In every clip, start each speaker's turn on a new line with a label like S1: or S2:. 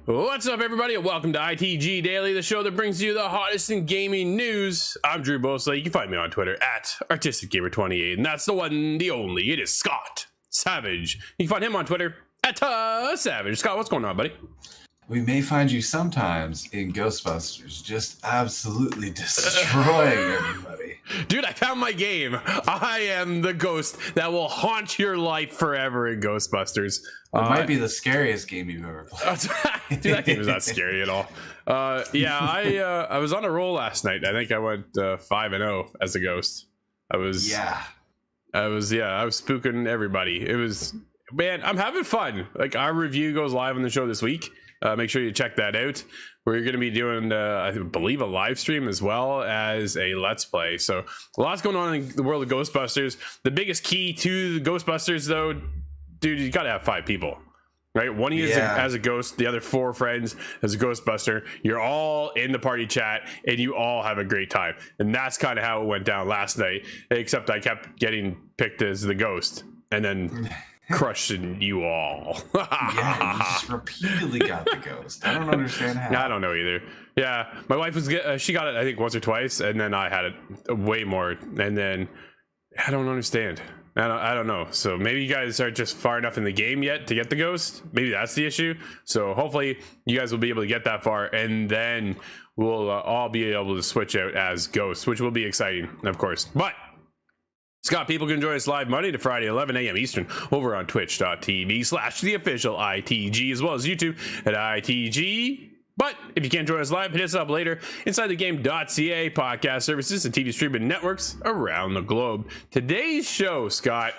S1: What's up, everybody, and welcome to ITG Daily, the show that brings you the hottest in gaming news. I'm Drew Bosley. You can find me on Twitter at ArtisticGamer28, and that's the one, the only. It is Scott Savage. You can find him on Twitter at Savage. Scott, what's going on, buddy?
S2: We may find you sometimes in Ghostbusters, just absolutely destroying everybody.
S1: Dude, I found my game. I am the ghost that will haunt your life forever in Ghostbusters.
S2: It might be the scariest game you've ever played.
S1: Dude, that game is not scary at all. I was on a roll last night. I think I went 5-0 as a ghost. I was spooking everybody. It was, man, I'm having fun. Like, our review goes live on the show this week. Make sure you check that out. We're going to be doing, I believe, a live stream as well as a Let's Play. So a lot's going on in the world of Ghostbusters. The biggest key to the Ghostbusters, though, dude, you got to have 5 people, right? One of you as a ghost, the other 4 friends as a Ghostbuster. You're all in the party chat, and you all have a great time. And that's kind of how it went down last night, except I kept getting picked as the ghost, and then crushing you all.
S2: Yeah, you just repeatedly got the ghost. I don't understand how.
S1: I don't know either. Yeah, my wife was she got it, I think, once or twice, and then I had it way more, and then I don't understand. I don't know. So maybe you guys aren't just far enough in the game yet to get the ghost. Maybe that's the issue. So hopefully you guys will be able to get that far, and then we'll all be able to switch out as ghosts, which will be exciting, of course. But Scott, people can join us live Monday to Friday, 11 a.m. Eastern, over on twitch.tv/theofficial ITG, as well as YouTube at ITG. But if you can't join us live, hit us up later inside the game.ca, podcast services, and TV streaming networks around the globe. Today's show, Scott,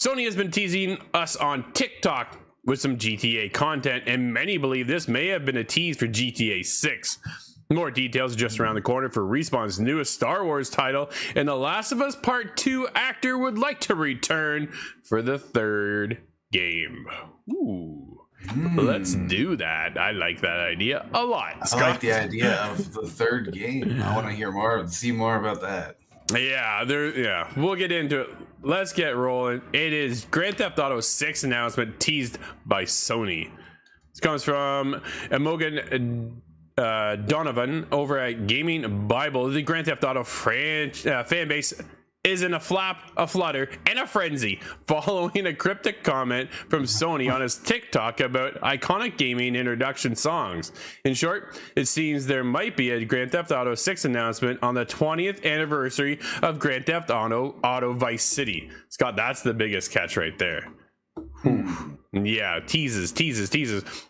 S1: Sony has been teasing us on TikTok with some GTA content, and many believe this may have been a tease for GTA 6. More details just around the corner for Respawn's newest Star Wars title, and The Last of Us Part 2 actor would like to return for the 3rd game. Ooh. Let's do that. I like that idea a lot.
S2: I like the idea of the third game. I want to hear more, see more about that.
S1: Yeah, we'll get into it. Let's get rolling. It is Grand Theft Auto 6 announcement teased by Sony. This comes from Imogen Donovan over at Gaming Bible. The Grand Theft Auto fan base is in a flutter, and a frenzy following a cryptic comment from Sony on his TikTok about iconic gaming introduction songs. In short, it seems there might be a Grand Theft Auto 6 announcement on the 20th anniversary of Grand Theft Auto Vice City. Scott, that's the biggest catch right there. Yeah, teases.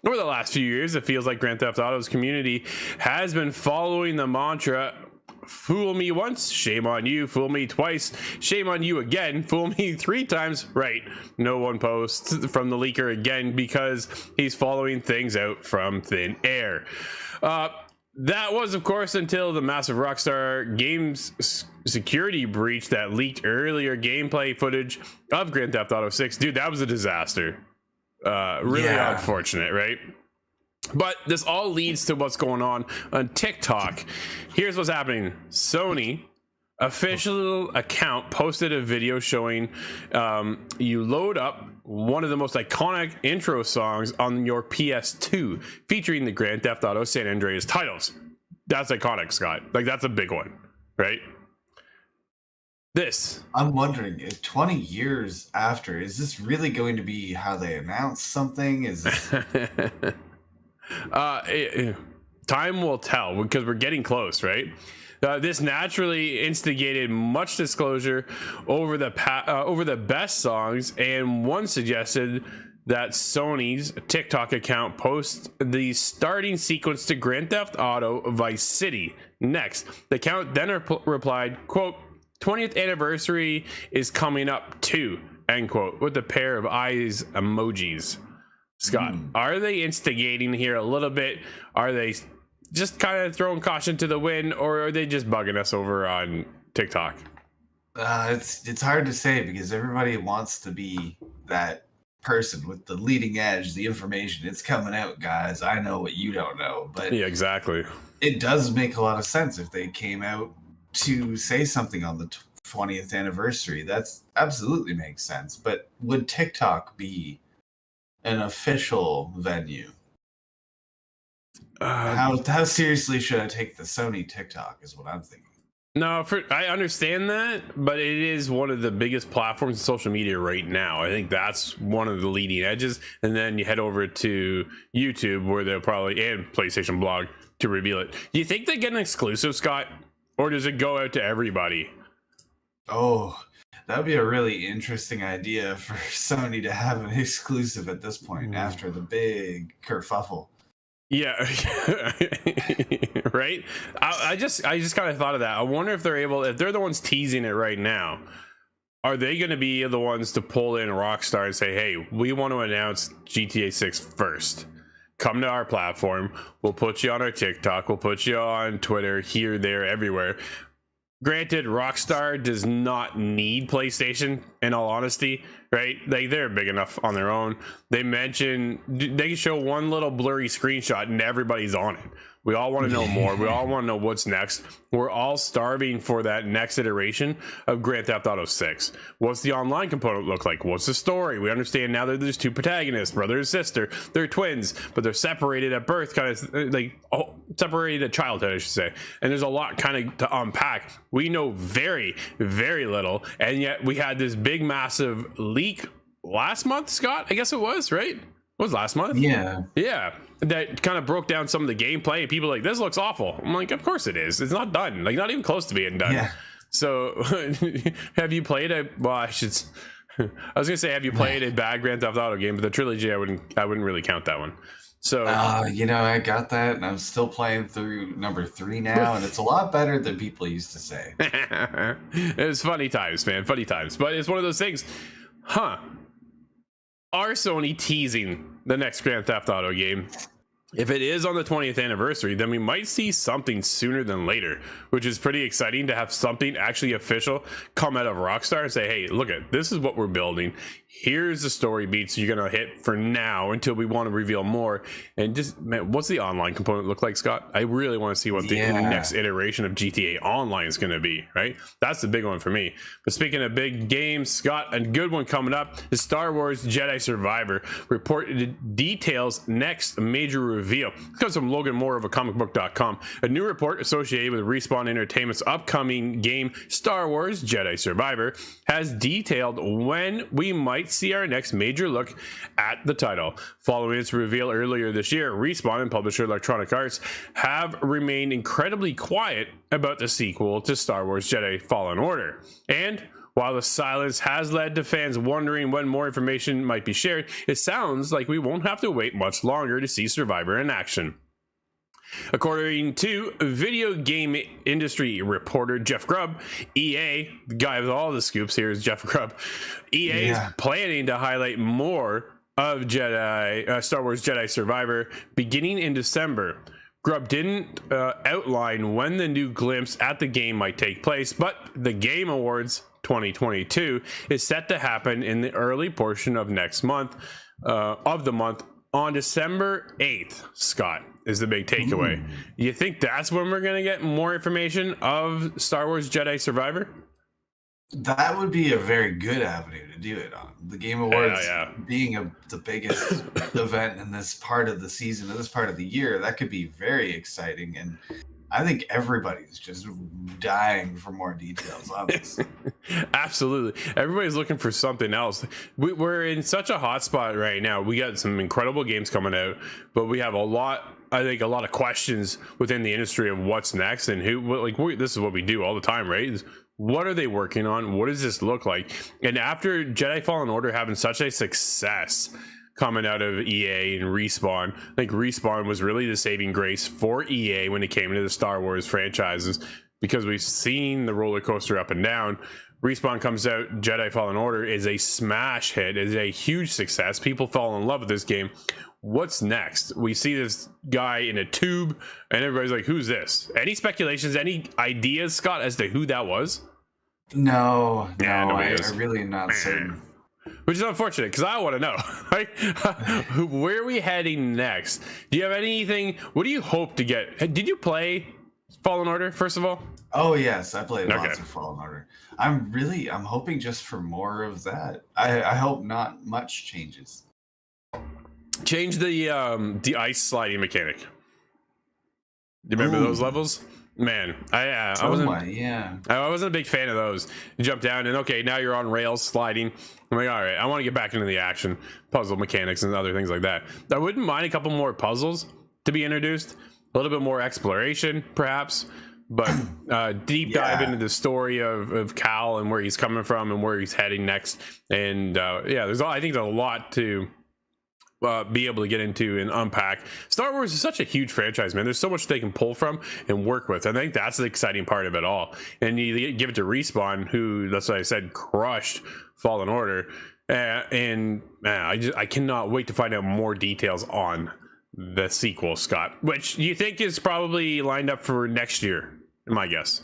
S1: Over the last few years, it feels like Grand Theft Auto's community has been following the mantra, fool me once, shame on you. Fool me twice, shame on you again. Fool me 3 times, right? No one posts from the leaker again because he's following things out from thin air. That was, of course, until the massive Rockstar Games security breach that leaked earlier gameplay footage of Grand Theft Auto 6. Dude, that was a disaster. Really unfortunate, right? But this all leads to what's going on TikTok. Here's what's happening. Sony official account posted a video showing you load up one of the most iconic intro songs on your PS2 featuring the Grand Theft Auto San Andreas titles. That's iconic, Scott. Like, that's a big one, right?
S2: I'm wondering, if 20 years after, is this really going to be how they announce something? Is this...
S1: time will tell, because we're getting close, right? This naturally instigated much disclosure over the best songs, and one suggested that Sony's TikTok account post the starting sequence to Grand Theft Auto Vice City next. The account then replied, quote, 20th anniversary is coming up too, end quote, with a pair of eyes emojis. Scott, are they instigating here a little bit? Are they just kind of throwing caution to the wind, or are they just bugging us over on TikTok?
S2: It's hard to say, because everybody wants to be that person with the leading edge, the information. It's coming out, guys. I know what you don't know. But
S1: yeah, exactly.
S2: It does make a lot of sense if they came out to say something on the 20th anniversary. That's absolutely makes sense. But would TikTok be an official venue? How seriously should I take the Sony TikTok is what I'm thinking.
S1: No, I understand that, but it is one of the biggest platforms in social media right now. I think that's one of the leading edges. And then you head over to YouTube, where they'll probably, and PlayStation Blog, to reveal it. Do you think they get an exclusive, Scott? Or does it go out to everybody?
S2: Oh, that would be a really interesting idea for Sony to have an exclusive at this point after the big kerfuffle.
S1: Yeah, right. I just kind of thought of that. I wonder if they're the ones teasing it right now. Are they going to be the ones to pull in Rockstar and say, "Hey, we want to announce GTA 6 first. Come to our platform. We'll put you on our TikTok. We'll put you on Twitter, here, there, everywhere." Granted, Rockstar does not need PlayStation, in all honesty, right? They're big enough on their own. They can show one little blurry screenshot and everybody's on it. We all want to know more. We all want to know what's next. We're all starving for that next iteration of Grand Theft Auto 6. What's the online component look like? What's the story? We understand now that there's 2 protagonists, brother and sister. They're twins, but they're separated at birth, kind of separated at childhood, I should say. And there's a lot kind of to unpack. We know very, very little, and yet we had this big, massive leak last month, Scott. I guess it was, right? It was last month. Yeah, that kind of broke down some of the gameplay, and people are like, this looks awful. I'm like, of course it is. It's not done, like not even close to being done. So have you played I was gonna say, have you played a bad Grand Theft Auto game? But the trilogy, I wouldn't really count that one. So
S2: I got that, and I'm still playing through number 3 now, and it's a lot better than people used to say.
S1: It's funny times, man, funny times. But it's one of those things, Are Sony teasing the next Grand Theft Auto game? if it is on the 20th anniversary, then we might see something sooner than later, which is pretty exciting to have something actually official come out of Rockstar and say, hey, look at this is what we're building. Here's the story beats you're going to hit for now until we want to reveal more. And just, man, what's the online component look like, Scott? I really want to see what the next iteration of GTA Online is going to be, right? That's the big one for me. But speaking of big games, Scott, a good one coming up is Star Wars Jedi Survivor. Reported details next major reveal. This comes from Logan Moore of comicbook.com. A new report associated with Respawn Entertainment's upcoming game Star Wars Jedi Survivor has detailed when we might see our next major look at the title. Following its reveal earlier this year, Respawn and publisher Electronic Arts have remained incredibly quiet about the sequel to Star Wars Jedi Fallen Order. And while the silence has led to fans wondering when more information might be shared, it sounds like we won't have to wait much longer to see Survivor in action. According to video game industry reporter Jeff Grubb, EA, the guy with all the scoops here is Jeff Grubb, EA is planning to highlight more of Star Wars Jedi Survivor beginning in December. Grubb didn't outline when the new glimpse at the game might take place, but the Game Awards 2022 is set to happen in the early portion of next month, on December 8th, Scott, is the big takeaway. You think that's when we're going to get more information of Star Wars Jedi Survivor?
S2: That would be a very good avenue to do it on. The Game Awards being the biggest event in this part of the season, in this part of the year, that could be very exciting. And I think everybody's just dying for more details on this.
S1: Absolutely. Everybody's looking for something else. We're in such a hot spot right now. We got some incredible games coming out, but we have a lot of questions within the industry of what's next and this is what we do all the time, right? What are they working on? What does this look like? And after Jedi Fallen Order having such a success coming out of EA and Respawn, I think Respawn was really the saving grace for EA when it came to the Star Wars franchises, because we've seen the roller coaster up and down. Respawn comes out, Jedi Fallen Order is a smash hit, is a huge success. People fall in love with this game. What's next? We see this guy in a tube and everybody's like, who's this? Any speculations, any ideas, Scott, as to who that was?
S2: No, I really am not certain.
S1: Which is unfortunate, because I want to know. Right? Where are we heading next? Do you have anything? What do you hope to get? Did you play Fallen Order, first of all?
S2: Oh, yes. I played lots of Fallen Order. I'm hoping just for more of that. I hope not much changes.
S1: Change the ice sliding mechanic. Do you remember those levels? Man, I wasn't a big fan of those. You jump down and now you're on rails sliding. I'm like, all right, I want to get back into the action, puzzle mechanics and other things like that. I wouldn't mind a couple more puzzles to be introduced, a little bit more exploration perhaps, but deep dive into the story of Cal and where he's coming from and where he's heading next. And I think there's a lot to be able to get into and unpack. Star Wars is such a huge franchise, man. There's so much they can pull from and work with. I think that's the exciting part of it all. And you give it to Respawn, who, that's what I said, crushed Fallen Order. And man, I cannot wait to find out more details on the sequel, Scott, which you think is probably lined up for next year, my guess.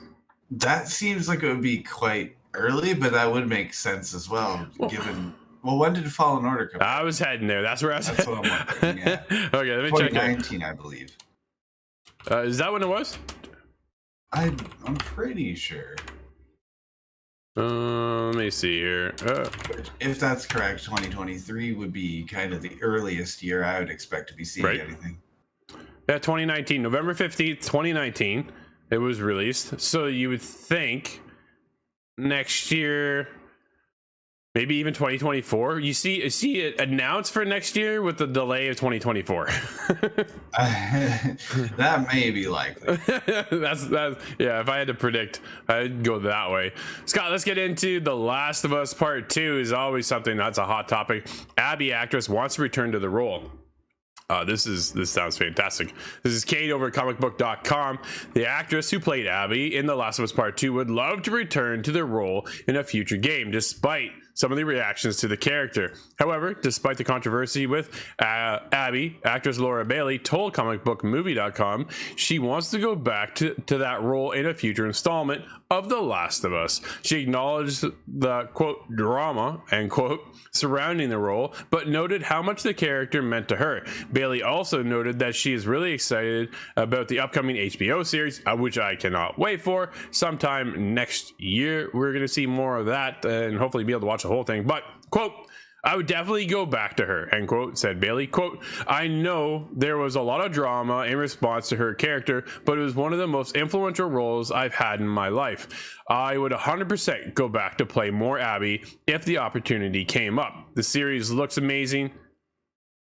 S2: That seems like it would be quite early, but that would make sense as well, given... Well, when did Fallen Order come out?
S1: I was heading there. That's where I was.
S2: That's what I'm wondering, yeah.
S1: Okay, let me check.
S2: 2019, I believe.
S1: Is that when it was?
S2: I'm pretty sure.
S1: Let me see here.
S2: If that's correct, 2023 would be kind of the earliest year I would expect to be seeing anything.
S1: Yeah, 2019, November 15th, 2019, it was released. So you would think next year... Maybe even 2024. You see it announced for next year with the delay of 2024.
S2: That may be likely.
S1: That's if I had to predict, I'd go that way. Scott, let's get into The Last of Us Part 2. Is always something that's a hot topic. Abby, actress, wants to return to the role. This sounds fantastic. This is Kate over at comicbook.com. The actress who played Abby in The Last of Us Part 2 would love to return to the role in a future game, despite some of the reactions to the character. However, despite the controversy with Abby, actress Laura Bailey told comicbookmovie.com she wants to go back to that role in a future installment of The Last of Us. She acknowledged the, quote, drama, end quote, surrounding the role, but noted how much the character meant to her. Bailey also noted that she is really excited about the upcoming HBO series, which I cannot wait for. Sometime next year, we're going to see more of that and hopefully be able to watch the whole thing. But, quote, I would definitely go back to her, end quote, said Bailey. Quote, I know there was a lot of drama in response to her character, but it was one of the most influential roles I've had in my life. I would 100% go back to play more Abby if the opportunity came up. The series looks amazing,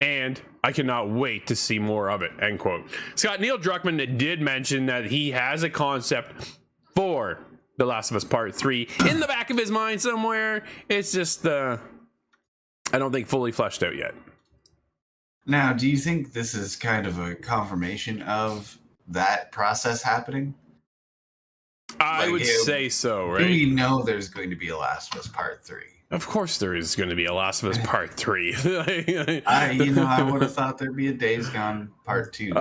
S1: and I cannot wait to see more of it, end quote. Scott, Neil Druckmann did mention that he has a concept for The Last of Us Part 3 in the back of his mind somewhere. It's just, I don't think fully fleshed out yet.
S2: Now, do you think this is kind of a confirmation of that process happening?
S1: I would say so, right?
S2: Do we know there's going to be a Last of Us Part 3?
S1: Of course there is going to be a Last of Us Part 3.
S2: I would have thought there'd be a Days Gone Part 2.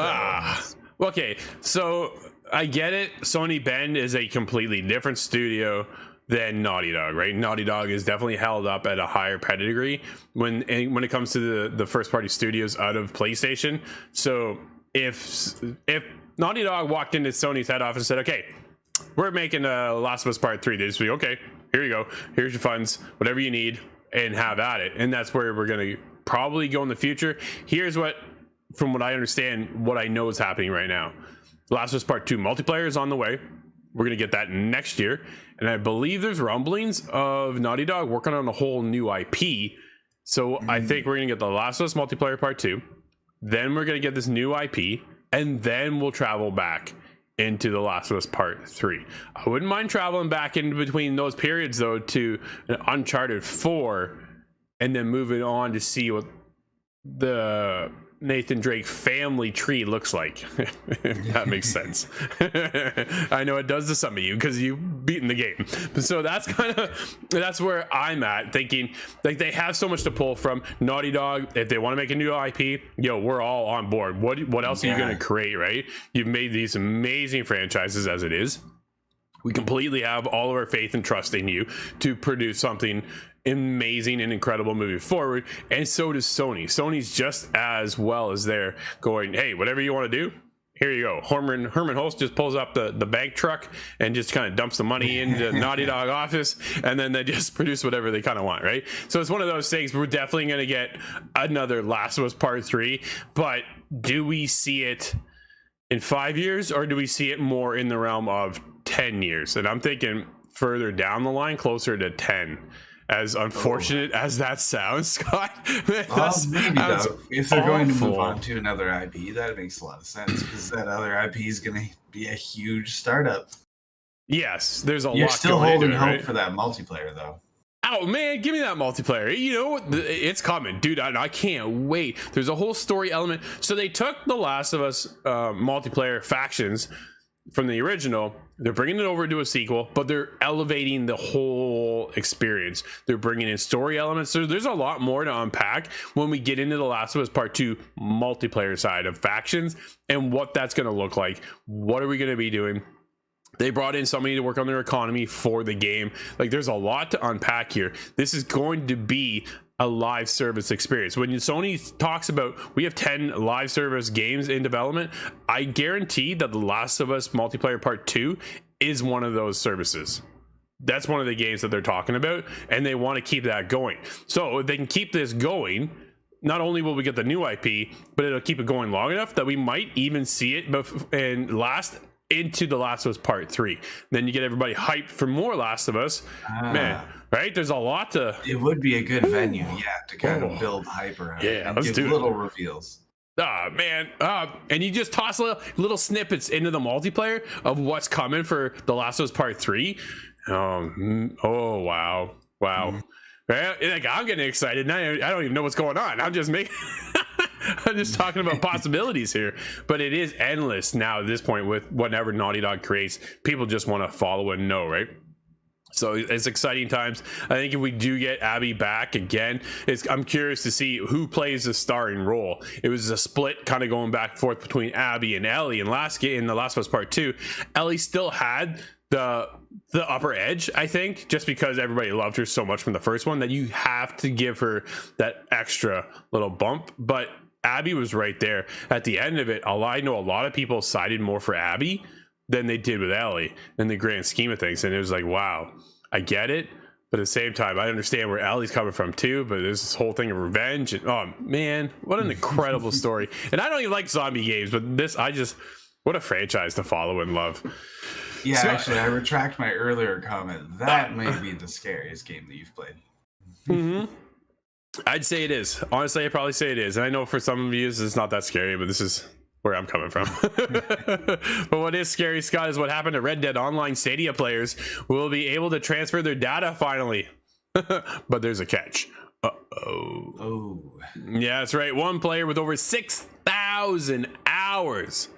S1: Okay, so I get it. Sony Bend is a completely different studio than Naughty Dog, right? Naughty Dog is definitely held up at a higher pedigree when it comes to the first party studios out of PlayStation. So if Naughty Dog walked into Sony's head office and said, okay, we're making a Last of Us Part 3, they just be, okay, here you go, here's your funds, whatever you need, and have at it. And that's where we're going to probably go in the future. Here's what, from what I understand, what I know is happening right now. Last of Us Part 2 multiplayer is on the way. We're going to get that next year. And I believe there's rumblings of Naughty Dog working on a whole new IP. So I think we're going to get The Last of Us multiplayer Part 2. Then we're going to get this new IP. And then we'll travel back into The Last of Us Part 3. I wouldn't mind traveling back in between those periods, though, to Uncharted 4. And then moving on to see what the Nathan Drake family tree looks like. That makes sense. I know it does to some of you because you've beaten the game. So that's where I'm at, thinking like they have so much to pull from. Naughty Dog, if they want to make a new IP, we're all on board. What else are you going to create, right? You've made these amazing franchises as it is. We completely have all of our faith and trust in you to produce something amazing and incredible moving forward, and so does Sony. Sony's just as well as they're going, hey, whatever you want to do, here you go. Herman Holst just pulls up the bank truck and just kind of dumps the money into Naughty Dog office, and then they just produce whatever they kind of want, right? So it's one of those things. We're definitely going to get another Last of Us Part 3, but do we see it in 5 years, or do we see it more in the realm of 10 years? And I'm thinking further down the line, closer to 10. As unfortunate as that sounds, Scott.
S2: Maybe though, if they're going to move on to another IP, that makes a lot of sense because that other IP is going to be a huge startup.
S1: Yes, there's a lot.
S2: You're still holding hope
S1: right?
S2: for that multiplayer, though.
S1: Oh man, give me that multiplayer. You know what? It's coming, dude. I can't wait. There's a whole story element. So they took the Last of Us multiplayer factions from the original. They're bringing it over to a sequel, but they're elevating the whole experience. They're bringing in story elements. So there's a lot more to unpack when we get into The Last of Us Part 2 multiplayer side of factions and what that's going to look like. What are we going to be doing? They brought in somebody to work on their economy for the game. Like, there's a lot to unpack here. This is going to be a live service experience. When Sony talks about we have 10 live service games in development, I guarantee that The Last of Us multiplayer Part 2 is one of those services. That's one of the games that they're talking about, and they want to keep that going. So if they can keep this going, not only will we get the new IP, but it'll keep it going long enough that we might even see it and last into The Last of Us Part 3. Then you get everybody hyped for more Last of Us. Man, right? There's a lot to...
S2: It would be a good venue, to kind of build hype around it and give little reveals.
S1: Man. And you just toss little snippets into the multiplayer of what's coming for The Last of Us Part 3. Oh, wow. Like, I'm getting excited now. I don't even know what's going on. I'm just talking about possibilities here, but it is endless now at this point with whatever Naughty Dog creates. People just want to follow and know, right? So it's exciting times. I think if we do get Abby back again, I'm curious to see who plays the starring role. It was a split kind of going back and forth between Abby and Ellie. In The Last of Us Part 2, Ellie still had the upper edge, I think, just because everybody loved her so much from the first one that you have to give her that extra little bump. But Abby was right there at the end of it. I know a lot of people sided more for Abby than they did with Ellie in the grand scheme of things. And it was like, wow, I get it. But at the same time, I understand where Ellie's coming from too. But there's this whole thing of revenge. And oh man, what an incredible story. And I don't even like zombie games, but what a franchise to follow and love.
S2: Yeah, so, actually, I retract my earlier comment. That may be the scariest game that you've played.
S1: Mm-hmm. I'd say it is. Honestly, I'd probably say it is. And I know for some of you, it's not that scary, but this is where I'm coming from. But what is scary, Scott, is what happened to Red Dead Online Stadia players will be able to transfer their data finally. But there's a catch.
S2: Oh.
S1: Yeah, that's right. One player with over 6,000 hours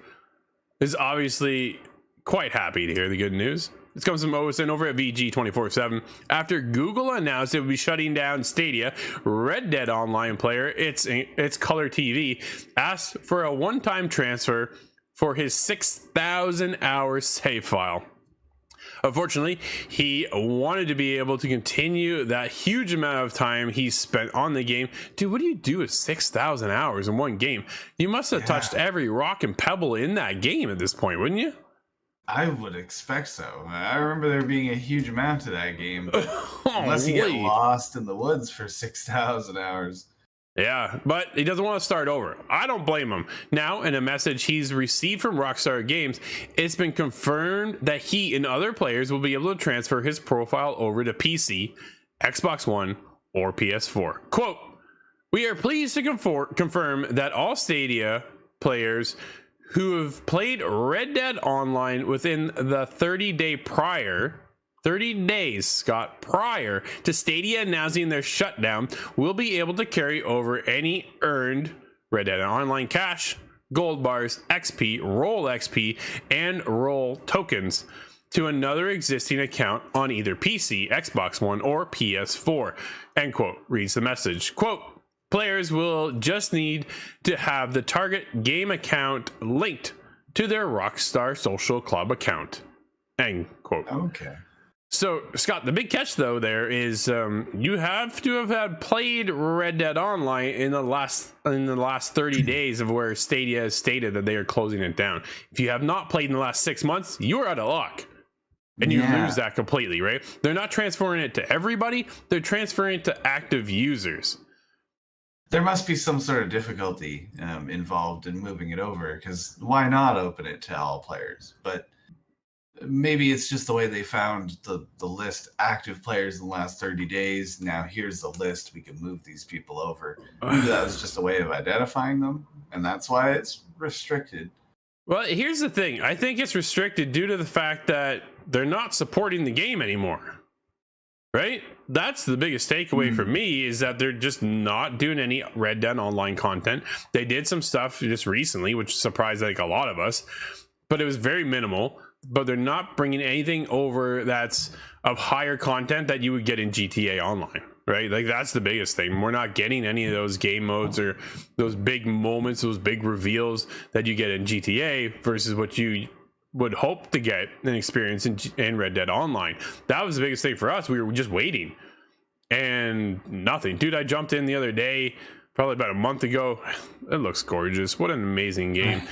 S1: is obviously quite happy to hear the good news. This comes from Owen over at VG247. After Google announced it would be shutting down Stadia, Red Dead Online player, its Color TV, asked for a one-time transfer for his 6,000 hour save file. Unfortunately, he wanted to be able to continue that huge amount of time he spent on the game. Dude, what do you do with 6,000 hours in one game? You must have touched every rock and pebble in that game at this point, wouldn't you?
S2: I would expect so. I remember there being a huge amount to that game. But unless you get lost in the woods for 6,000 hours.
S1: Yeah, but he doesn't want to start over. I don't blame him. Now, in a message he's received from Rockstar Games, it's been confirmed that he and other players will be able to transfer his profile over to PC, Xbox One, or PS4. Quote, "We are pleased to confirm that all Stadia players who have played Red Dead Online within the 30 days, Scott, prior to Stadia announcing their shutdown, will be able to carry over any earned Red Dead Online cash, gold bars, XP, roll XP, and roll tokens to another existing account on either PC, Xbox One, or PS4." End quote. Reads the message. Quote, "Players will just need to have the target game account linked to their Rockstar Social Club account." End quote.
S2: Okay.
S1: So, Scott, the big catch, though, there is you have to have had played Red Dead Online in the last 30 days of where Stadia has stated that they are closing it down. If you have not played in the last 6 months, you are out of luck. And you lose that completely, right? They're not transferring it to everybody. They're transferring it to active users.
S2: There must be some sort of difficulty involved in moving it over, because why not open it to all players? But maybe it's just the way they found the list active players in the last 30 days. Now here's the list. We can move these people over. Maybe that was just a way of identifying them, and that's why it's restricted.
S1: Well, here's the thing. I think it's restricted due to the fact that they're not supporting the game anymore. Right? That's the biggest takeaway for me, is that they're just not doing any Red Dead Online content. They did some stuff just recently, which surprised like a lot of us, but it was very minimal. But they're not bringing anything over that's of higher content that you would get in GTA Online, right? Like, that's the biggest thing. We're not getting any of those game modes or those big moments, those big reveals that you get in GTA versus what you would hope to get an experience in Red Dead Online. That was the biggest thing for us. We were just waiting and nothing. Dude, I jumped in the other day, probably about a month ago. It looks gorgeous. What an amazing game.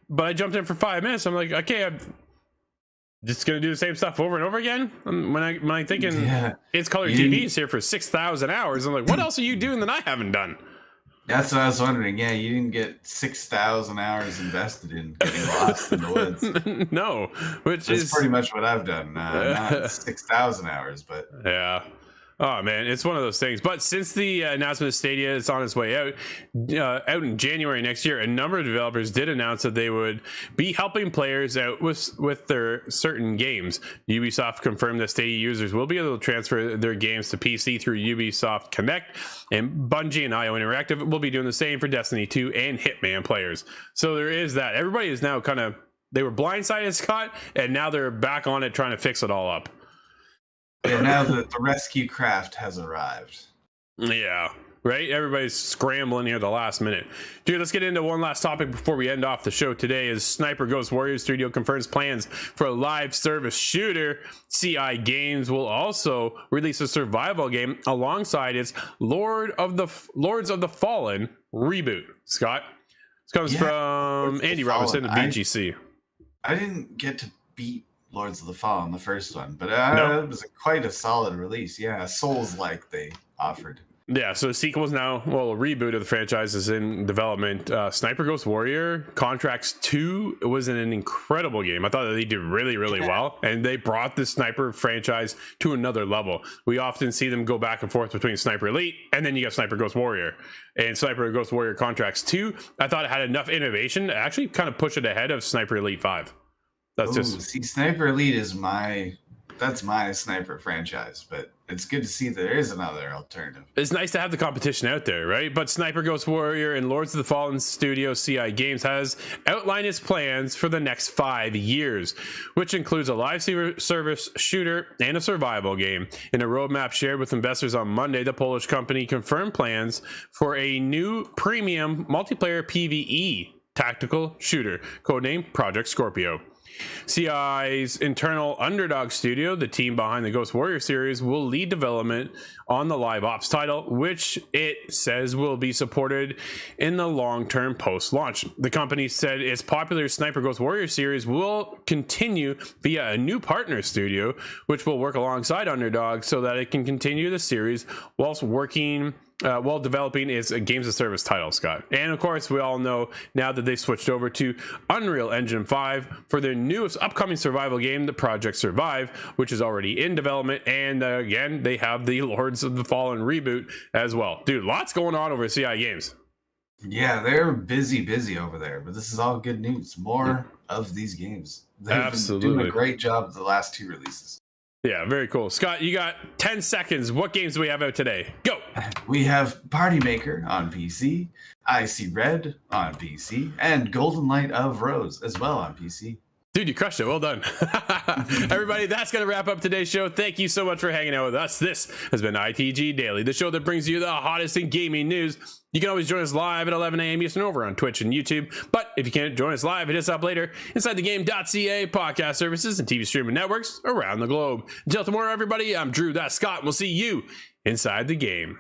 S1: But I jumped in for 5 minutes. I'm like, okay, I'm just gonna do the same stuff over and over again. When I thinking it's Color TV is here for 6,000 hours, I'm like, what else are you doing that I haven't done?
S2: That's what I was wondering. Yeah, you didn't get 6,000 hours invested in getting lost in the woods.
S1: No, which
S2: is pretty much what I've done. Not 6,000 hours, but
S1: yeah. Oh man, it's one of those things. But since the announcement of Stadia is on its way out in January next year, a number of developers did announce that they would be helping players out with their certain games. Ubisoft confirmed that Stadia users will be able to transfer their games to PC through Ubisoft Connect, and Bungie and IO Interactive will be doing the same for Destiny 2 and Hitman players. So there is that. Everybody is now they were blindsided, Scott, and now they're back on it trying to fix it all up.
S2: Yeah, now that the rescue craft has arrived.
S1: Yeah, right? Everybody's scrambling here at the last minute. Dude, let's get into one last topic before we end off the show today. Is Sniper Ghost Warrior Studio confirms plans for a live service shooter. CI Games will also release a survival game alongside its Lords of the Fallen reboot. Scott, this comes from Andy Robinson of VGC.
S2: I didn't get to beat Lords of the Fallen, the first one, but
S1: Nope.
S2: it was quite a solid release. Yeah, Souls-like they offered.
S1: Yeah, so sequels now, well, a reboot of the franchise is in development. Sniper Ghost Warrior Contracts 2 was an incredible game. I thought that they did really, really well, and they brought the Sniper franchise to another level. We often see them go back and forth between Sniper Elite, and then you got Sniper Ghost Warrior. And Sniper Ghost Warrior Contracts 2, I thought it had enough innovation to actually kind of push it ahead of Sniper Elite 5.
S2: See, Sniper Elite is that's my Sniper franchise, but it's good to see there is another alternative.
S1: It's nice to have the competition out there, right? But Sniper Ghost Warrior and Lords of the Fallen Studio CI Games has outlined its plans for the next 5 years, which includes a live service shooter and a survival game. In a roadmap shared with investors on Monday, the Polish company confirmed plans for a new premium multiplayer PvE tactical shooter, codenamed Project Scorpio. CI's internal Underdog Studio, the team behind the Ghost Warrior series, will lead development on the live ops title, which it says will be supported in the long-term post-launch. The company said its popular Sniper Ghost Warrior series will continue via a new partner studio, which will work alongside Underdog so that it can continue the series whilst developing its games of service title, Scott. And of course, we all know now that they've switched over to Unreal Engine 5 for their newest upcoming survival game, the Project Survive, which is already in development. And again, they have the Lords of the Fallen reboot as well. Dude, lots going on over at CI Games.
S2: Yeah, they're busy over there, but this is all good news. More of these games. They've been doing a great job with the last 2 releases.
S1: Yeah, very cool. Scott, you got 10 seconds. What games do we have out today? Go!
S2: We have Party Maker on PC, I See Red on PC, and Golden Light of Rose as well on PC.
S1: Dude, you crushed it. Well done. Everybody, that's going to wrap up today's show. Thank you so much for hanging out with us. This has been ITG Daily, the show that brings you the hottest in gaming news. You can always join us live at 11 a.m. Eastern over on Twitch and YouTube. But if you can't join us live, hit us up later inside the game.ca podcast services and TV streaming networks around the globe. Until tomorrow, everybody, I'm Drew, that's Scott, and we'll see you inside the game.